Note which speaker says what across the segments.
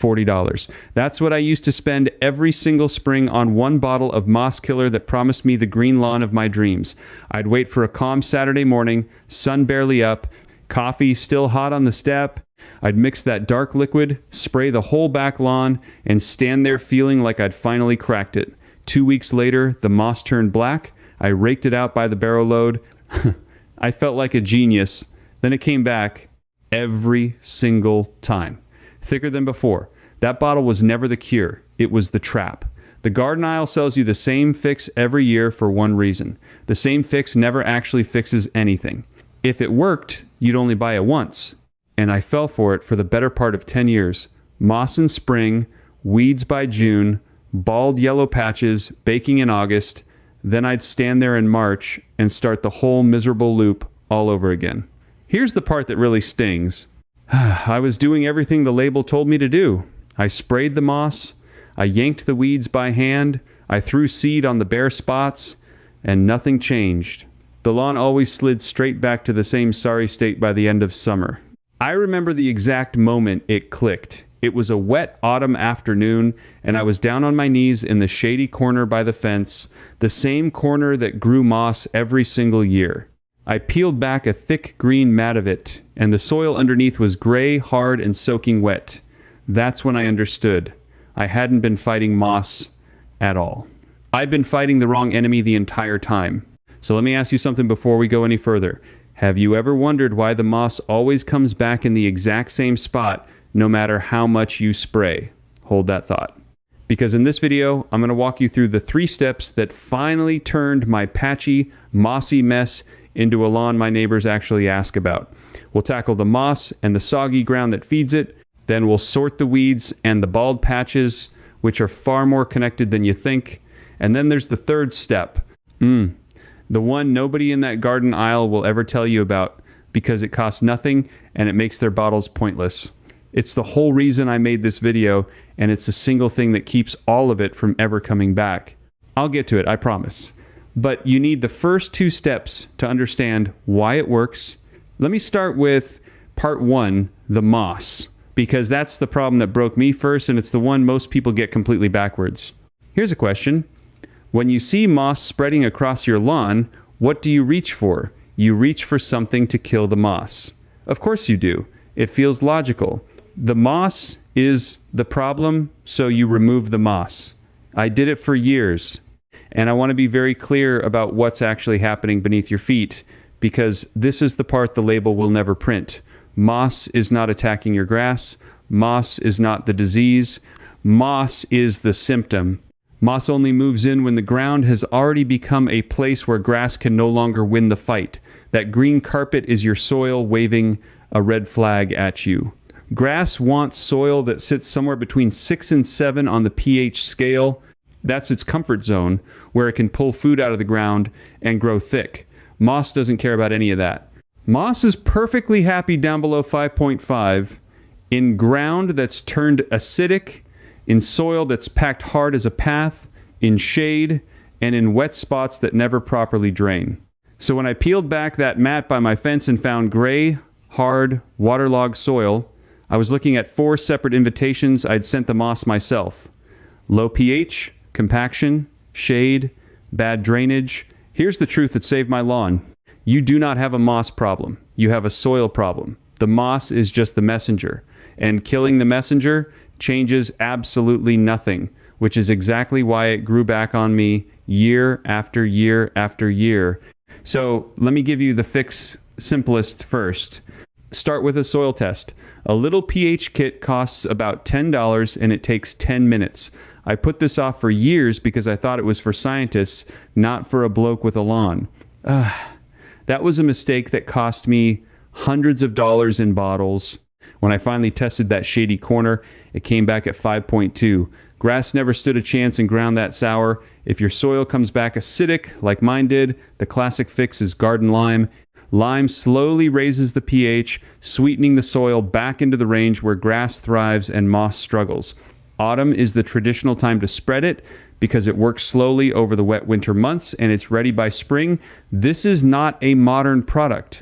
Speaker 1: $40. That's what I used to spend every single spring on one bottle of moss killer that promised me the green lawn of my dreams. I'd wait for a calm Saturday morning, sun barely up, coffee still hot on the step. I'd mix that dark liquid, spray the whole back lawn, and stand there feeling like I'd finally cracked it. 2 weeks later, the moss turned black. I raked it out by the barrow load. I felt like a genius. Then it came back every single time. Thicker than before. That bottle was never the cure. It was the trap. The garden aisle sells you the same fix every year for one reason. The same fix never actually fixes anything. If it worked, you'd only buy it once. And I fell for it for the better part of 10 years. Moss in spring, weeds by June, bald yellow patches, baking in August. Then I'd stand there in March and start the whole miserable loop all over again. Here's the part that really stings. I was doing everything the label told me to do. I sprayed the moss, I yanked the weeds by hand, I threw seed on the bare spots, and nothing changed. The lawn always slid straight back to the same sorry state by the end of summer. I remember the exact moment it clicked. It was a wet autumn afternoon, and I was down on my knees in the shady corner by the fence, the same corner that grew moss every single year. I peeled back a thick green mat of it, and the soil underneath was gray, hard, and soaking wet. That's when I understood. I hadn't been fighting moss at all. I'd been fighting the wrong enemy the entire time. So let me ask you something before we go any further. Have you ever wondered why the moss always comes back in the exact same spot, no matter how much you spray? Hold that thought. Because in this video, I'm going to walk you through the 3 steps that finally turned my patchy, mossy mess into a lawn my neighbors actually ask about. We'll tackle the moss and the soggy ground that feeds it. Then we'll sort the weeds and the bald patches, which are far more connected than you think. And then there's the 3rd step. The one nobody in that garden aisle will ever tell you about because it costs nothing and it makes their bottles pointless. It's the whole reason I made this video, and it's the single thing that keeps all of it from ever coming back. I'll get to it, I promise. But you need the first 2 steps to understand why it works. Let me start with part 1, the moss, because that's the problem that broke me first, and it's the one most people get completely backwards. Here's a question. When you see moss spreading across your lawn, what do you reach for? You reach for something to kill the moss. Of course you do. It feels logical. The moss is the problem, so you remove the moss. I did it for years. And I want to be very clear about what's actually happening beneath your feet, because this is the part the label will never print. Moss is not attacking your grass. Moss is not the disease. Moss is the symptom. Moss only moves in when the ground has already become a place where grass can no longer win the fight. That green carpet is your soil waving a red flag at you. Grass wants soil that sits somewhere between 6 and 7 on the pH scale. That's its comfort zone, where it can pull food out of the ground and grow thick. Moss doesn't care about any of that. Moss is perfectly happy down below 5.5 in ground that's turned acidic, in soil that's packed hard as a path, in shade, and in wet spots that never properly drain. So when I peeled back that mat by my fence and found gray, hard, waterlogged soil, I was looking at 4 separate invitations I'd sent the moss myself. Low pH, compaction, shade, bad drainage. Here's the truth that saved my lawn. You do not have a moss problem. You have a soil problem. The moss is just the messenger. And killing the messenger changes absolutely nothing, which is exactly why it grew back on me year after year after year. So let me give you the fix simplest first. Start with a soil test. A little pH kit costs about $10 and it takes 10 minutes. I put this off for years because I thought it was for scientists, not for a bloke with a lawn. That was a mistake that cost me hundreds of dollars in bottles. When I finally tested that shady corner, it came back at 5.2. Grass never stood a chance in ground that sour. If your soil comes back acidic, like mine did, the classic fix is garden lime. Lime slowly raises the pH, sweetening the soil back into the range where grass thrives and moss struggles. Autumn is the traditional time to spread it because it works slowly over the wet winter months and it's ready by spring. This is not a modern product.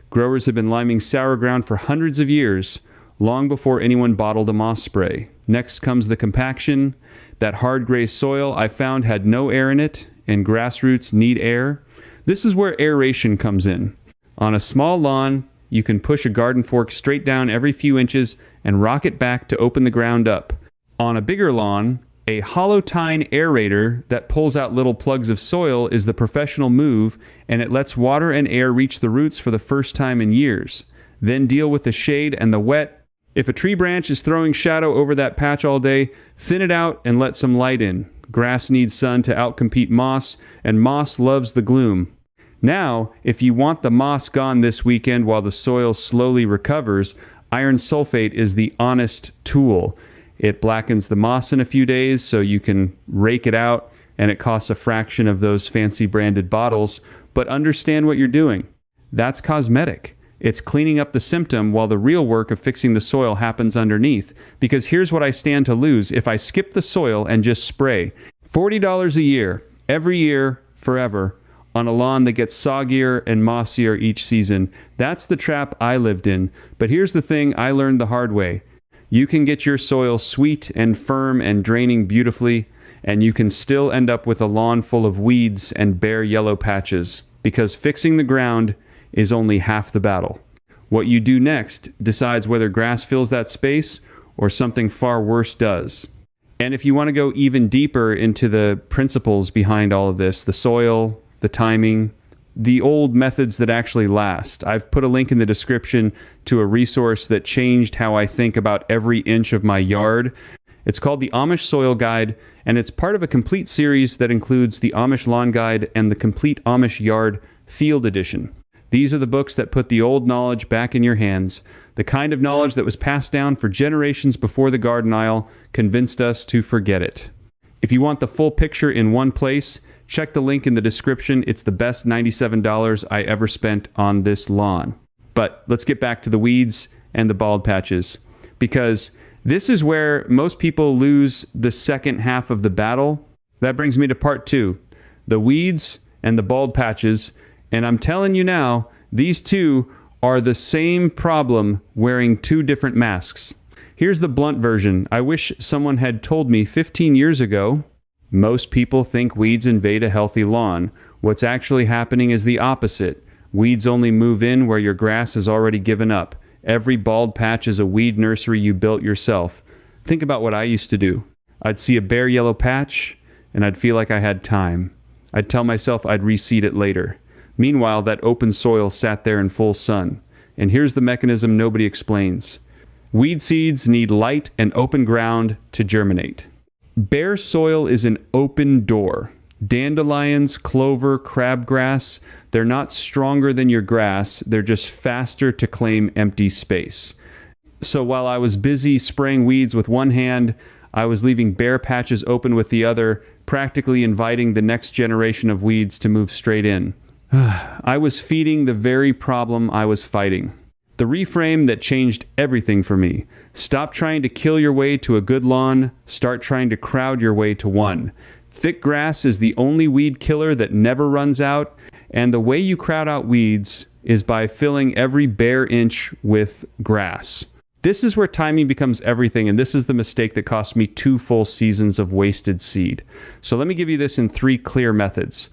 Speaker 1: Growers have been liming sour ground for hundreds of years. long before anyone bottled a moss spray. Next comes the compaction. That hard gray soil I found had no air in it, and grass roots need air. This is where aeration comes in. On a small lawn, you can push a garden fork straight down every few inches and rock it back to open the ground up. On a bigger lawn, a hollow tine aerator that pulls out little plugs of soil is the professional move, and it lets water and air reach the roots for the first time in years. Then deal with the shade and the wet. If a tree branch is throwing shadow over that patch all day, thin it out and let some light in. Grass needs sun to outcompete moss, and moss loves the gloom. Now, if you want the moss gone this weekend while the soil slowly recovers, iron sulfate is the honest tool. It blackens the moss in a few days so you can rake it out, and it costs a fraction of those fancy branded bottles, but understand what you're doing. That's cosmetic. It's cleaning up the symptom while the real work of fixing the soil happens underneath. Because here's what I stand to lose if I skip the soil and just spray. $40 a year, every year, forever, on a lawn that gets soggier and mossier each season. That's the trap I lived in. But here's the thing I learned the hard way. You can get your soil sweet and firm and draining beautifully, and you can still end up with a lawn full of weeds and bare yellow patches. Because fixing the ground is only half the battle. What you do next decides whether grass fills that space or something far worse does. And if you want to go even deeper into the principles behind all of this, the soil, the timing, the old methods that actually last, I've put a link in the description to a resource that changed how I think about every inch of my yard. It's called the Amish Soil Guide, and it's part of a complete series that includes the Amish Lawn Guide and the Complete Amish Yard Field Edition. These are the books that put the old knowledge back in your hands. The kind of knowledge that was passed down for generations before the garden aisle convinced us to forget it. If you want the full picture in one place, check the link in the description. It's the best $97 I ever spent on this lawn. But let's get back to the weeds and the bald patches, because this is where most people lose the second half of the battle. That brings me to part 2, the weeds and the bald patches. And I'm telling you now, these two are the same problem wearing two different masks. Here's the blunt version. I wish someone had told me 15 years ago. Most people think weeds invade a healthy lawn. What's actually happening is the opposite. Weeds only move in where your grass has already given up. Every bald patch is a weed nursery you built yourself. Think about what I used to do. I'd see a bare yellow patch, and I'd feel like I had time. I'd tell myself I'd reseed it later. Meanwhile, that open soil sat there in full sun. And here's the mechanism nobody explains. Weed seeds need light and open ground to germinate. Bare soil is an open door. Dandelions, clover, crabgrass, they're not stronger than your grass. They're just faster to claim empty space. So while I was busy spraying weeds with one hand, I was leaving bare patches open with the other, practically inviting the next generation of weeds to move straight in. I was feeding the very problem I was fighting. The reframe that changed everything for me. Stop trying to kill your way to a good lawn. Start trying to crowd your way to one. Thick grass is the only weed killer that never runs out, and the way you crowd out weeds is by filling every bare inch with grass. This is where timing becomes everything, and this is the mistake that cost me 2 full seasons of wasted seed. So let me give you this in 3 clear methods.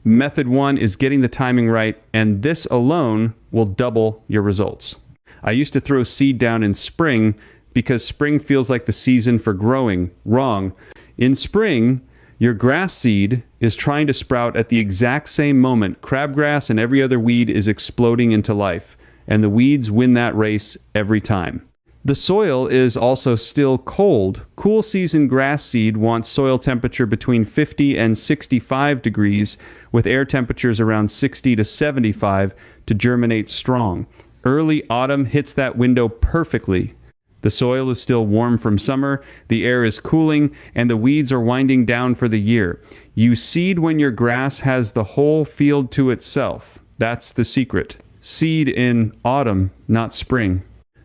Speaker 1: Method 1 is getting the timing right, and this alone will double your results. I used to throw seed down in spring because spring feels like the season for growing. Wrong. In spring, your grass seed is trying to sprout at the exact same moment crabgrass and every other weed is exploding into life, and the weeds win that race every time. The soil is also still cold. Cool season grass seed wants soil temperature between 50 and 65 degrees, with air temperatures around 60 to 75 to germinate strong. Early autumn hits that window perfectly. The soil is still warm from summer, the air is cooling, and the weeds are winding down for the year. You seed when your grass has the whole field to itself. That's the secret. Seed in autumn, not spring.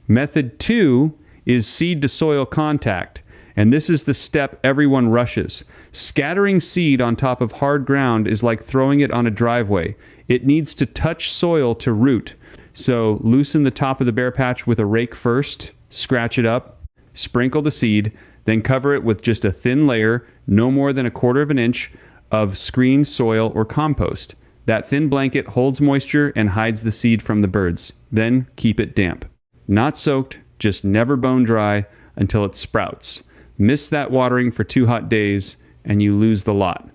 Speaker 1: Method 2 is seed to soil contact, and this is the step everyone rushes. Scattering seed on top of hard ground is like throwing it on a driveway. It needs to touch soil to root. So loosen the top of the bare patch with a rake first, scratch it up, sprinkle the seed, then cover it with just a thin layer, no more than 1/4 of an inch, of screen soil or compost. That thin blanket holds moisture and hides the seed from the birds. Then keep it damp. Not soaked, just never bone dry until it sprouts. Miss that watering for 2 hot days and you lose the lot.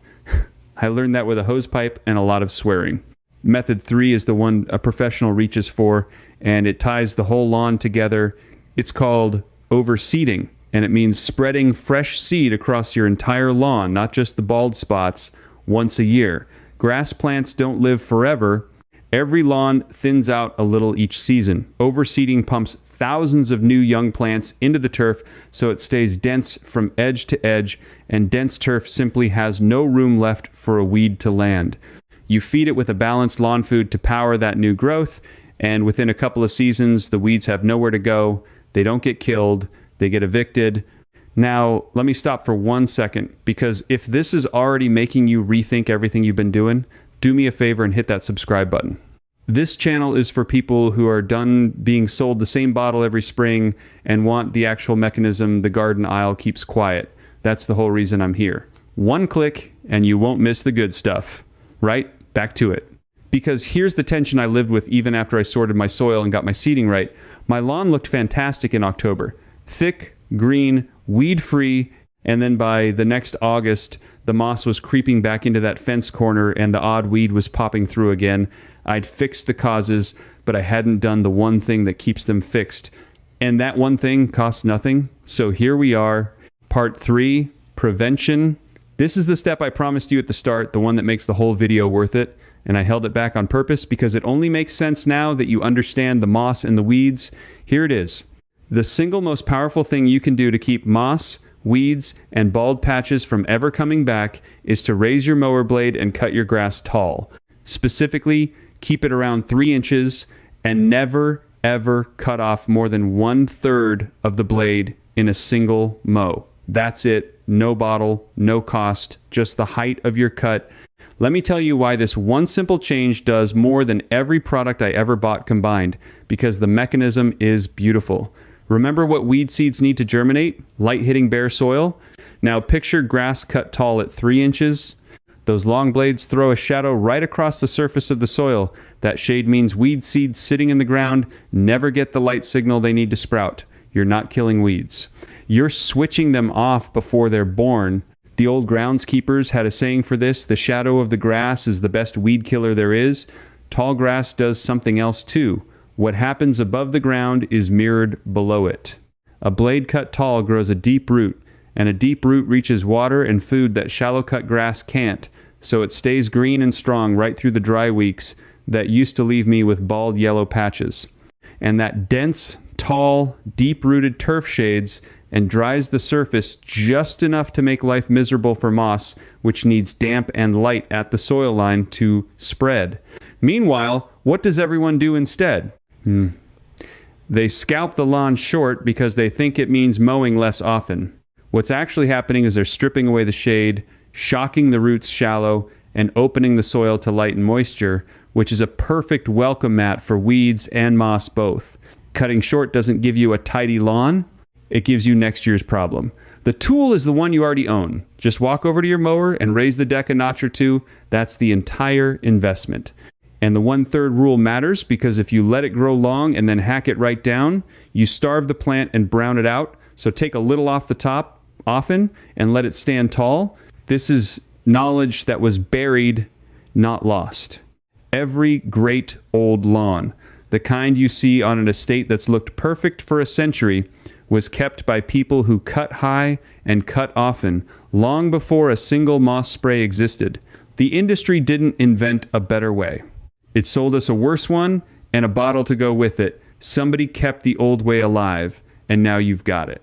Speaker 1: I learned that with a hose pipe and a lot of swearing. Method 3 is the one a professional reaches for, and it ties the whole lawn together. It's called overseeding, and it means spreading fresh seed across your entire lawn, not just the bald spots, once a year. Grass plants don't live forever. Every lawn thins out a little each season. Overseeding pumps thousands of new young plants into the turf so it stays dense from edge to edge, and dense turf simply has no room left for a weed to land. You feed it with a balanced lawn food to power that new growth, and within a couple of seasons, the weeds have nowhere to go. They don't get killed. They get evicted. Now, let me stop for 1 second, because if this is already making you rethink everything you've been doing, do me a favor and hit that subscribe button. This channel is for people who are done being sold the same bottle every spring and want the actual mechanism the garden aisle keeps quiet. That's the whole reason I'm here. 1 click and you won't miss the good stuff. Right? Back to it. Because here's the tension I lived with even after I sorted my soil and got my seeding right. My lawn looked fantastic in October. Thick, green, weed-free, and then by the next August, the moss was creeping back into that fence corner and the odd weed was popping through again. I'd fixed the causes, but I hadn't done the one thing that keeps them fixed. And that one thing costs nothing. So here we are, part 3, prevention. This is the step I promised you at the start, the one that makes the whole video worth it. And I held it back on purpose because it only makes sense now that you understand the moss and the weeds. Here it is. The single most powerful thing you can do to keep moss, weeds, and bald patches from ever coming back is to raise your mower blade and cut your grass tall. Specifically, keep it around 3 inches and never, ever cut off more than 1/3 of the blade in a single mow. That's it. No bottle, no cost, just the height of your cut. Let me tell you why this one simple change does more than every product I ever bought combined, because the mechanism is beautiful. Remember what weed seeds need to germinate? Light-hitting bare soil? Now picture grass cut tall at 3 inches. Those long blades throw a shadow right across the surface of the soil. That shade means weed seeds sitting in the ground never get the light signal they need to sprout. You're not killing weeds. You're switching them off before they're born. The old groundskeepers had a saying for this: the shadow of the grass is the best weed killer there is. Tall grass does something else too. What happens above the ground is mirrored below it. A blade cut tall grows a deep root, and a deep root reaches water and food that shallow cut grass can't, so it stays green and strong right through the dry weeks that used to leave me with bald yellow patches. And that dense, tall, deep-rooted turf shades and dries the surface just enough to make life miserable for moss, which needs damp and light at the soil line to spread. Meanwhile, what does everyone do instead? They scalp the lawn short because they think it means mowing less often. What's actually happening is they're stripping away the shade, shocking the roots shallow, and opening the soil to light and moisture, which is a perfect welcome mat for weeds and moss both. Cutting short doesn't give you a tidy lawn. It gives you next year's problem. The tool is the one you already own. Just walk over to your mower and raise the deck a notch or two. That's the entire investment. And the 1/3 rule matters because if you let it grow long and then hack it right down, you starve the plant and brown it out. So take a little off the top often and let it stand tall. This is knowledge that was buried, not lost. Every great old lawn, the kind you see on an estate that's looked perfect for a century, was kept by people who cut high and cut often, long before a single moss spray existed. The industry didn't invent a better way. It sold us a worse one and a bottle to go with it. Somebody kept the old way alive, and now you've got it.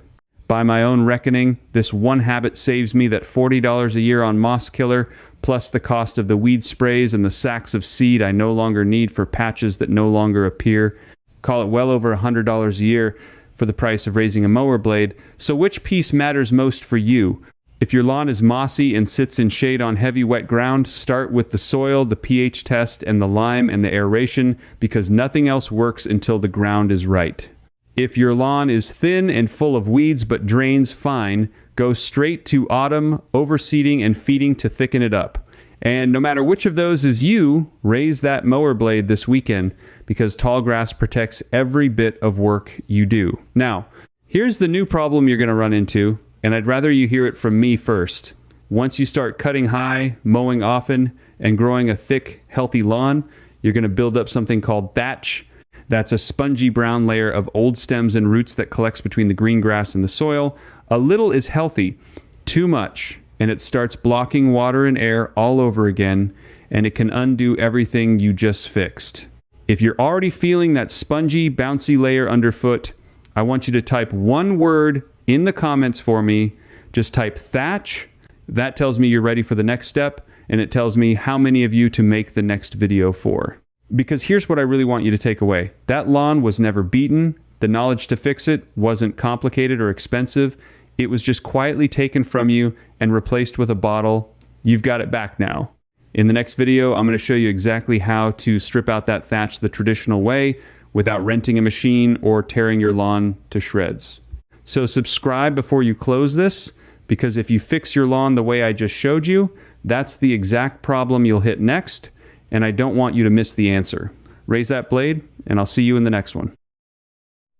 Speaker 1: By my own reckoning, this one habit saves me that $40 a year on moss killer, plus the cost of the weed sprays and the sacks of seed I no longer need for patches that no longer appear. Call it well over $100 a year for the price of raising a mower blade. So which piece matters most for you? If your lawn is mossy and sits in shade on heavy wet ground, start with the soil, the pH test, and the lime and the aeration, because nothing else works until the ground is right. If your lawn is thin and full of weeds but drains fine, go straight to autumn overseeding and feeding to thicken it up. And no matter which of those is you, raise that mower blade this weekend because tall grass protects every bit of work you do. Now, here's the new problem you're going to run into, and I'd rather you hear it from me first. Once you start cutting high, mowing often, and growing a thick, healthy lawn, you're going to build up something called thatch. That's a spongy brown layer of old stems and roots that collects between the green grass and the soil. A little is healthy. Too much, and it starts blocking water and air all over again, and it can undo everything you just fixed. If you're already feeling that spongy, bouncy layer underfoot, I want you to type one word in the comments for me. Just type thatch. That tells me you're ready for the next step, and it tells me how many of you to make the next video for. Because here's what I really want you to take away. That lawn was never beaten. The knowledge to fix it wasn't complicated or expensive. It was just quietly taken from you and replaced with a bottle. You've got it back now. In the next video, I'm going to show you exactly how to strip out that thatch the traditional way without renting a machine or tearing your lawn to shreds. So subscribe before you close this, because if you fix your lawn the way I just showed you, that's the exact problem you'll hit next, and I don't want you to miss the answer. Raise that blade, and I'll see you in the next one.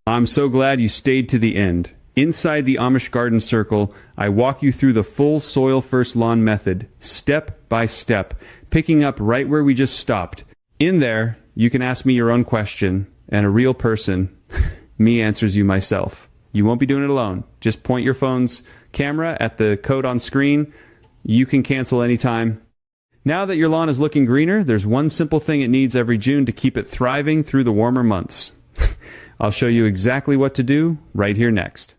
Speaker 1: I'm so glad you stayed to the end. Inside the Amish Garden Circle, I walk you through the full soil first lawn method, step by step, picking up right where we just stopped. In there, you can ask me your own question, and a real person, me, answers you myself. You won't be doing it alone. Just point your phone's camera at the code on screen. You can cancel anytime. Now that your lawn is looking greener, there's one simple thing it needs every June to keep it thriving through the warmer months. I'll show you exactly what to do right here next.